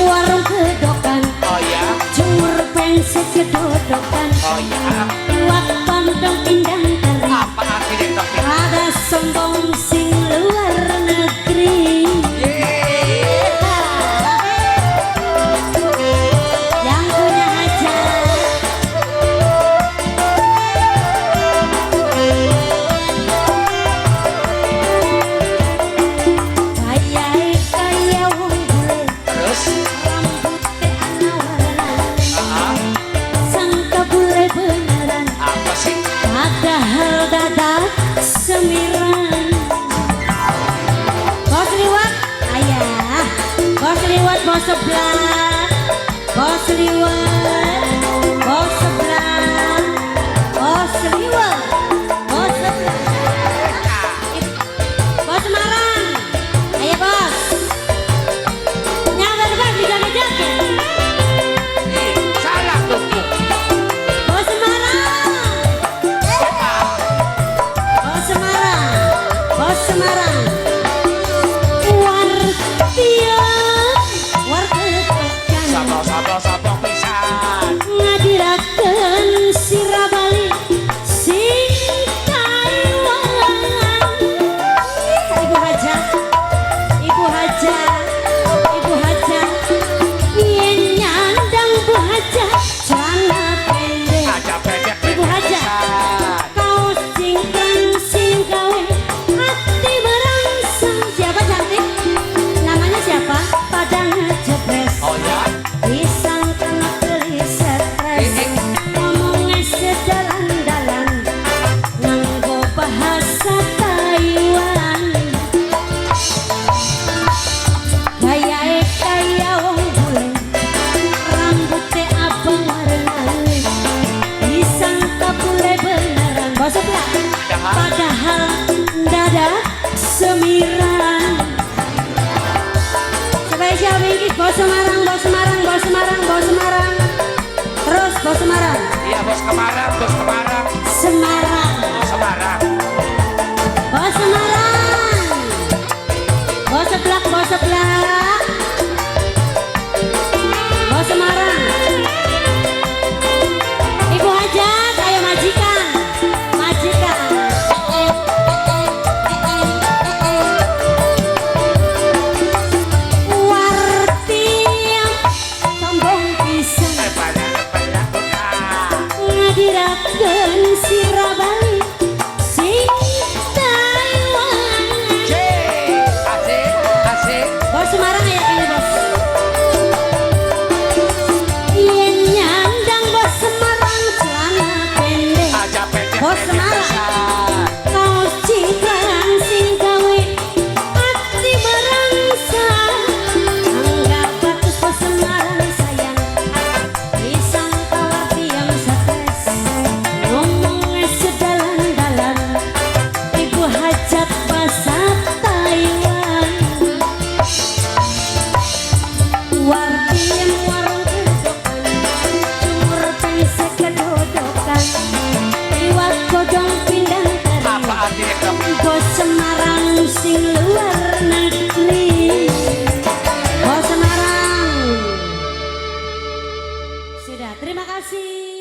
warung kedokan. Oh ya. Jemur pensek kedodokan. Oh ya. Buat pandang indang kering. Apa artinya dok? Ada sombong sing luar negeri. Yang punya hajat. Kaya wong bule. Terus? Rambutnya ana warnane. Ah, Sangka bule beneran. apa sih? Padahal dadak semiran. Bos liwat, ayah. Bos liwat, bos sebelah. Bos liwat, bos sebelah. Bos liwat, bos sebelah. Bos Semarang, ayo bos. Nyamber bos dijaga-jaga. Salah tuh. Bos Semarang. Bos Semarang, Bos Semarang. Wartekan Sabong pisan. ngadirakeun sirabali sing Taiwan. Ibu hajat, ibu hajat, ibu hajat. Yen nyandang bu hajat celana pendek. Aja pendek. Ibu hajat. pisan. Kaos cingkrang sing gawe hati merangsang. Siapa cantik? Namanya siapa? Padang jebres. Oh ya. Pisang kena beli stres. Ngomongnya sedalan-dalan nganggo bahasa Taiwan. Gayae kaya wong bule. Rambutnya abang warnane. Disangka bule beneran. Bos sebelah. Padahal dadak semiran. Spesial bingkis Bos Semarang, Bos Semarang, Bos Semarang, Bos Semarang. Terus Bos Semarang. Iya bos Semarang, bos Semarang. Semarang. Bos Semarang. Bos Semarang. Bos seblak, Bos seblak. Bos Semarang. Ibu hajat, ayo majikan. Majikan. Wartiam sombong pisan. Banyak bukan. Ngadirakeun sirabali sing Taiwan. Asik, asik. Bos Semarang ya kayaknya bos. Yen nyandang Bos Semarang celana pendek. Aja pendek. Bos Semarang. Kaos cingkrang sing gawe hati merangsang. Anggap batus Bos Semarang sayang. Pisang tawar diam stres. Ngomongnya sedalan-dalan. Ibu hajat bahasa Taiwan. Wartiem warung kedokan. Jemur pensek kedodokan. Liwat godong pindang kering. Apa artinya dok? Bos Semarang sing luar negeri. Bos Semarang. Sudah, terima kasih.